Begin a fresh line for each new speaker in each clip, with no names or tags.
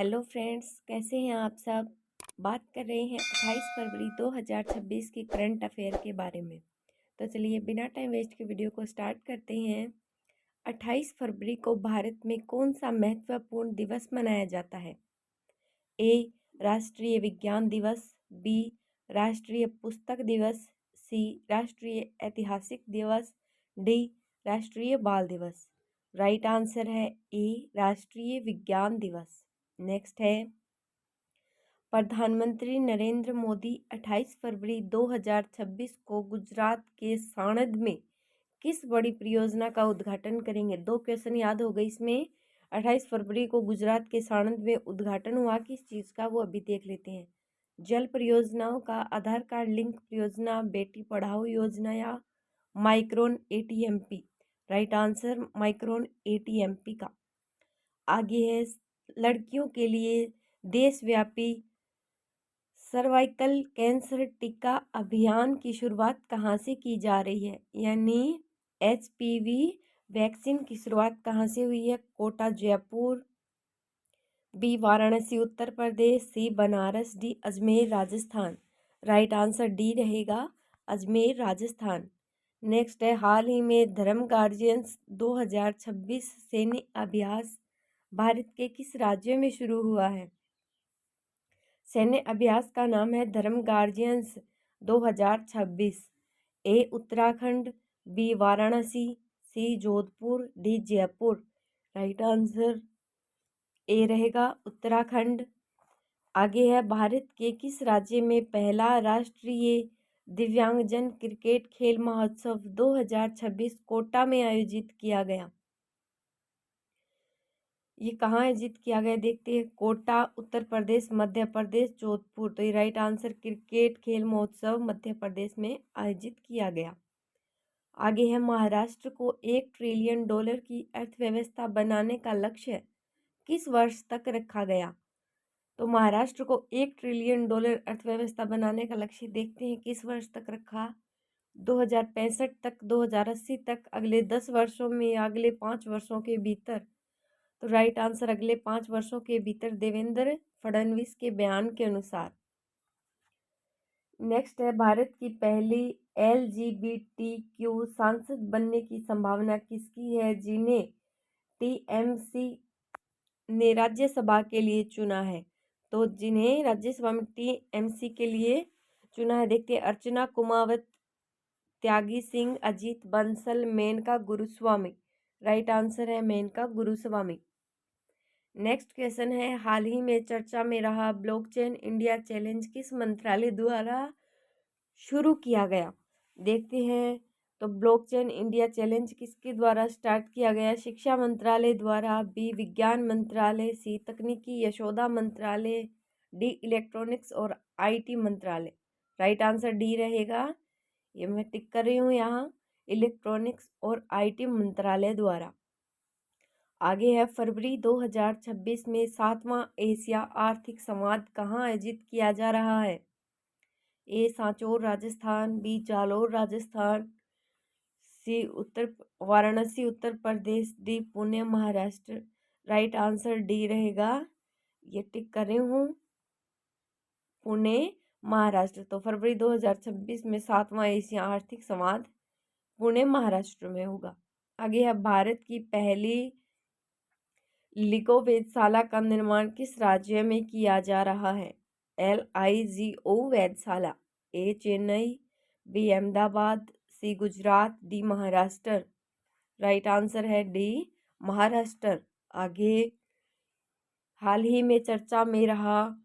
Hello friends, कैसे हैं आप सब। बात कर रहे हैं 28 फरवरी 2026 के करंट अफेयर के बारे में। तो चलिए बिना टाइम वेस्ट के वीडियो को स्टार्ट करते हैं। 28 फरवरी को भारत में कौन सा महत्वपूर्ण दिवस मनाया जाता है? ए. राष्ट्रीय विज्ञान दिवस, बी. राष्ट्रीय पुस्तक दिवस, सी. राष्ट्रीय ऐतिहासिक दिवस, डी. राष्ट्रीय बाल दिवस। राइट आंसर है ए. राष्ट्रीय विज्ञान दिवस। नेक्स्ट है, प्रधानमंत्री नरेंद्र मोदी 28 फरवरी 2026 को गुजरात के साणंद में किस बड़ी परियोजना का उद्घाटन करेंगे? दो क्वेश्चन याद हो गए इसमें। 28 फरवरी को गुजरात के साणंद में उद्घाटन हुआ किस चीज़ का, वो अभी देख लेते हैं। जल परियोजनाओं का, आधार कार्ड लिंक परियोजना, बेटी पढ़ाओ योजना या micron ATMP. Right answer micron ATMP का। आगे है, लड़कियों के लिए देशव्यापी सर्वाइकल कैंसर टीका अभियान की शुरुआत कहाँ से की जा रही है? यानी HPV वैक्सीन की शुरुआत कहाँ से हुई है? Kota Jaipur, B Varanasi Uttar Pradesh, C Banaras, D Ajmer Rajasthan. Right answer D रहेगा, अजमेर राजस्थान। नेक्स्ट है, हाल ही में धर्म गार्जियंस 2026 सैन्य अभ्यास भारत के किस राज्य में शुरू हुआ है? सैन्य अभ्यास का नाम है Dharma guardians 2026। A Uttarakhand, B Varanasi, C Jodhpur, D Jaipur. Right answer A रहेगा, उत्तराखंड। आगे है, भारत के किस राज्य में पहला राष्ट्रीय दिव्यांगजन क्रिकेट खेल महोत्सव 2026 कोटा में आयोजित किया गया? ये कहाँ आयोजित किया गया देखते हैं। कोटा उत्तर प्रदेश, मध्य प्रदेश, जोधपुर। तो ये राइट आंसर क्रिकेट खेल महोत्सव मध्य प्रदेश में आयोजित किया गया। आगे है, महाराष्ट्र को $1 ट्रिलियन की अर्थव्यवस्था बनाने का लक्ष्य किस वर्ष तक रखा गया? तो महाराष्ट्र को $1 ट्रिलियन अर्थव्यवस्था बनाने का लक्ष्य देखते हैं किस वर्ष तक रखा। 2065 तक, 2080 तक, अगले 10 वर्षों में या अगले 5 वर्षों के भीतर? तो राइट आंसर अगले 5 वर्षों के भीतर, देवेंद्र फडणवीस के बयान के अनुसार। नेक्स्ट है, भारत की पहली LGBTQ सांसद बनने की संभावना किसकी है, जिन्हें TMC ने राज्यसभा के लिए चुना है? तो जिन्हें राज्यसभा में TMC के लिए चुना है देखते हैं, अर्चना कुमावत, त्यागी सिंह, अजीत बंसल, मेनका गुरुस्वामी। राइट आंसर है मेनका गुरुस्वामी। नेक्स्ट क्वेश्चन है, हाल ही में चर्चा में रहा ब्लॉकचेन इंडिया चैलेंज किस मंत्रालय द्वारा शुरू किया गया? देखते हैं। तो ब्लॉकचेन इंडिया चैलेंज किसके द्वारा स्टार्ट किया गया? शिक्षा मंत्रालय द्वारा, बी विज्ञान मंत्रालय, सी तकनीकी यशोदा मंत्रालय, डी इलेक्ट्रॉनिक्स और IT मंत्रालय। राइट आंसर डी रहेगा, ये मैं टिक कर रही हूँ यहाँ, इलेक्ट्रॉनिक्स और IT मंत्रालय द्वारा। आगे है, फरवरी 2026 में 7वां एशिया आर्थिक संवाद कहाँ आयोजित किया जा रहा है? A Sanchore Rajasthan, B Jalore Rajasthan, C Varanasi Uttar Pradesh, D Pune Maharashtra. Right answer D रहेगा, ये टिक कर रही हूँ, पुणे महाराष्ट्र। तो फरवरी 2026 में 7वां एशिया आर्थिक संवाद पुणे महाराष्ट्र में होगा। आगे है, भारत की पहली लिगो वेधशाला का निर्माण किस राज्य में किया जा रहा है? LIGO वेधशाला। A Chennai, B Ahmedabad, C Gujarat, D Maharashtra. Right answer है डी महाराष्ट्र। आगे, हाल ही में चर्चा में रहा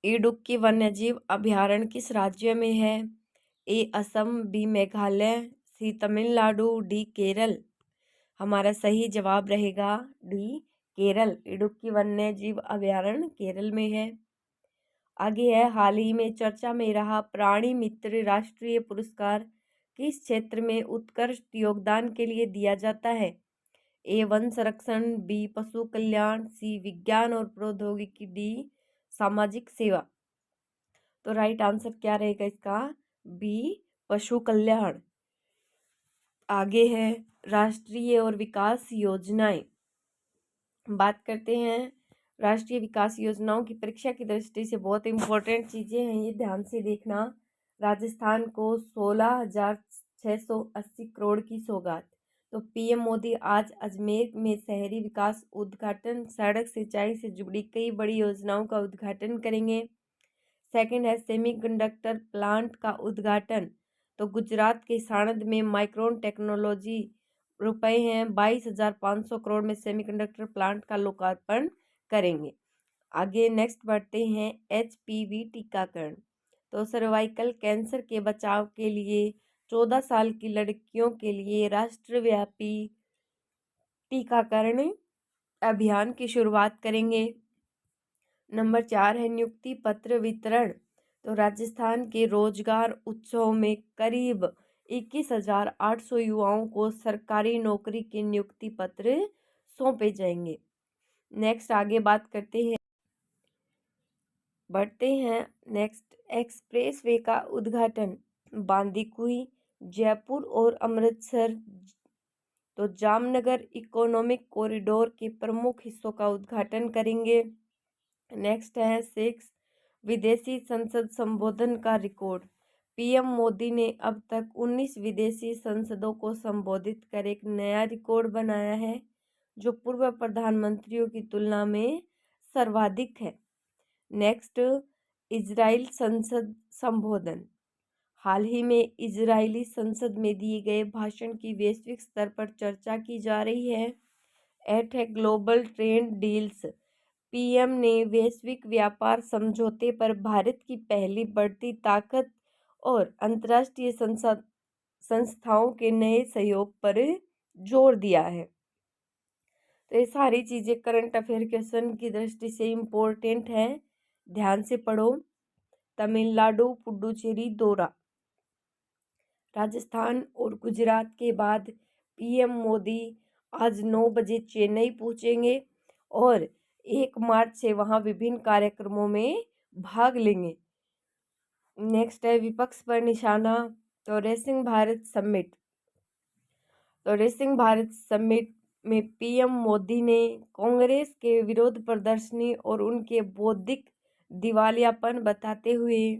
इडुक्की वन्यजीव अभयारण्य किस राज्य में है? ए असम, बी मेघालय, सी तमिलनाडु, डी केरल। हमारा सही जवाब रहेगा डी केरल। इडुक्की वन्य जीव अभयारण्य केरल में है। आगे है, हाल ही में चर्चा में रहा प्राणी मित्र राष्ट्रीय पुरस्कार किस क्षेत्र में उत्कृष्ट योगदान के लिए दिया जाता है? ए वन संरक्षण, बी पशु कल्याण, सी विज्ञान और प्रौद्योगिकी, डी सामाजिक सेवा। तो राइट आंसर क्या रहेगा इसका? बी पशु कल्याण। आगे है, राष्ट्रीय और विकास योजनाएं। बात करते हैं राष्ट्रीय विकास योजनाओं की परीक्षा की दृष्टि से बहुत इम्पोर्टेंट चीज़ें हैं, ये ध्यान से देखना। राजस्थान को 16,680 करोड़ की सौगात। तो पीएम मोदी आज अजमेर में शहरी विकास उद्घाटन, सड़क सिंचाई से जुड़ी कई बड़ी योजनाओं का उद्घाटन करेंगे। सेकंड है सेमीकंडक्टर प्लांट का उद्घाटन। तो गुजरात के साणंद में माइक्रोन टेक्नोलॉजी रुपए हैं 22,500 करोड़ में सेमीकंडक्टर प्लांट का लोकार्पण करेंगे। आगे नेक्स्ट बढ़ते हैं HPV टीकाकरण। तो सर्वाइकल कैंसर के बचाव के लिए 14 साल की लड़कियों के लिए राष्ट्रव्यापी टीकाकरण अभियान की शुरुआत करेंगे। नंबर 4 है नियुक्ति पत्र वितरण। तो राजस्थान के रोजगार उत्सव में करीब 21,800 युवाओं को सरकारी नौकरी के नियुक्ति पत्र सौंपे जाएंगे। नेक्स्ट आगे बात करते हैं, बढ़ते हैं नेक्स्ट एक्सप्रेसवे का उद्घाटन। बांदीकुई, जयपुर और अमृतसर तो जामनगर इकोनॉमिक कॉरिडोर के प्रमुख हिस्सों का उद्घाटन करेंगे। नेक्स्ट है 6 विदेशी संसद संबोधन का रिकॉर्ड। पीएम मोदी ने अब तक 19 विदेशी संसदों को संबोधित कर एक नया रिकॉर्ड बनाया है, जो पूर्व प्रधानमंत्रियों की तुलना में सर्वाधिक है। नेक्स्ट इजराइल संसद संबोधन। हाल ही में इजरायली संसद में दिए गए भाषण की वैश्विक स्तर पर चर्चा की जा रही है। एट है ग्लोबल ट्रेड डील्स। पीएम ने वैश्विक व्यापार समझौते पर भारत की पहली बढ़ती ताकत और अंतर्राष्ट्रीय संस्थाओं के नए सहयोग पर जोर दिया है। तो ये सारी चीज़ें करंट अफेयर क्वेश्चन की दृष्टि से इम्पोर्टेंट है, ध्यान से पढ़ो। तमिलनाडु पुडुचेरी दौरा। राजस्थान और गुजरात के बाद पीएम मोदी आज 9 बजे चेन्नई पहुंचेंगे और 1 मार्च से वहां विभिन्न कार्यक्रमों में भाग लेंगे। नेक्स्ट है विपक्ष पर निशाना। तो रेसिंग भारत समिट। तो रेसिंग भारत समिट में पीएम मोदी ने कांग्रेस के विरोध प्रदर्शनी और उनके बौद्धिक दिवालियापन बताते हुए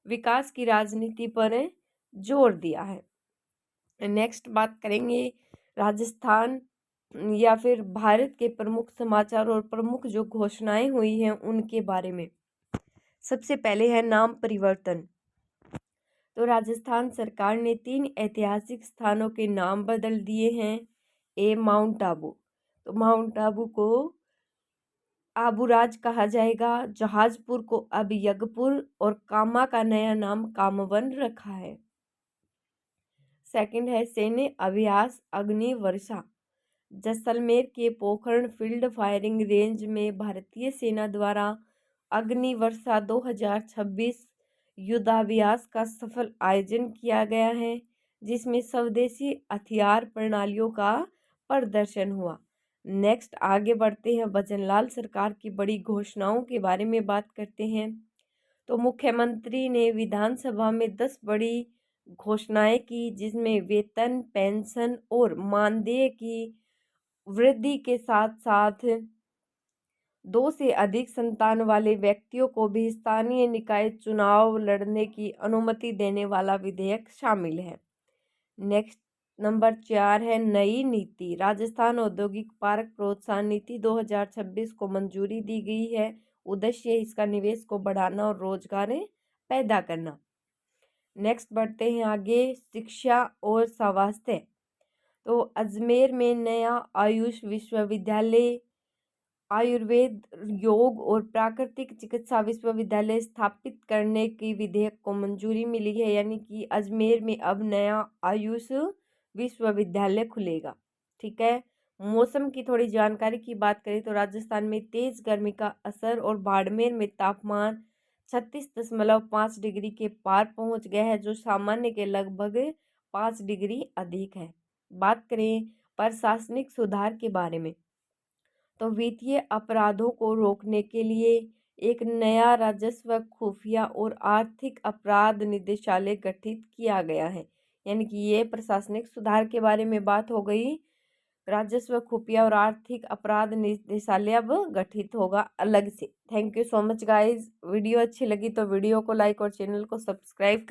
विकास की राजनीति पर जोर दिया है। नेक्स्ट बात करेंगे राजस्थान या फिर भारत के प्रमुख समाचार और प्रमुख जो घोषणाएं हुई हैं उनके बारे में। सबसे पहले है नाम परिवर्तन। तो राजस्थान सरकार ने 3 ऐतिहासिक स्थानों के नाम बदल दिए हैं। माउंट आबू। तो माउंट आबू को आबूराज कहा जाएगा। जहाजपुर को अब यज्ञपुर और कामा का नया नाम कामवन रखा है। सेकंड है सैन्य अभ्यास अग्नि वर्षा। जैसलमेर के पोखरण फील्ड फायरिंग रेंज में भारतीय सेना द्वारा अग्नि वर्षा 2026 युद्धाभ्यास का सफल आयोजन किया गया है, जिसमें स्वदेशी हथियार प्रणालियों का प्रदर्शन हुआ। नेक्स्ट आगे बढ़ते हैं, भजनलाल सरकार की बड़ी घोषणाओं के बारे में बात करते हैं। तो मुख्यमंत्री ने विधानसभा में 10 बड़ी घोषणाएं की, जिसमें वेतन, पेंशन और मानदेय की वृद्धि के साथ साथ 2 से अधिक संतान वाले व्यक्तियों को भी स्थानीय निकाय चुनाव लड़ने की अनुमति देने वाला विधेयक शामिल है। नेक्स्ट नंबर 4 है नई नीति। राजस्थान औद्योगिक पार्क प्रोत्साहन नीति 2026 को मंजूरी दी गई है। उद्देश्य इसका निवेश को बढ़ाना और रोजगार पैदा करना। नेक्स्ट बढ़ते हैं आगे, शिक्षा और स्वास्थ्य। तो अजमेर में नया आयुष विश्वविद्यालय, आयुर्वेद, योग और प्राकृतिक चिकित्सा विश्वविद्यालय स्थापित करने की विधेयक को मंजूरी मिली है, यानी कि अजमेर में अब नया आयुष विश्वविद्यालय खुलेगा। ठीक है। मौसम की थोड़ी जानकारी की बात करें तो राजस्थान में तेज गर्मी का असर और बाड़मेर में तापमान 36.5 डिग्री के पार पहुंच गया है, जो सामान्य के लगभग 5 डिग्री अधिक है। बात करें प्रशासनिक सुधार के बारे में, तो वित्तीय अपराधों को रोकने के लिए एक नया राजस्व, खुफिया और आर्थिक अपराध निदेशालय गठित किया गया है। यानी कि ये प्रशासनिक सुधार के बारे में बात हो गई। राजस्व, खुफिया और आर्थिक अपराध निदेशालय अब गठित होगा अलग से। Thank you so much guys. Video अच्छी लगी तो वीडियो को लाइक और चैनल को सब्सक्राइब कर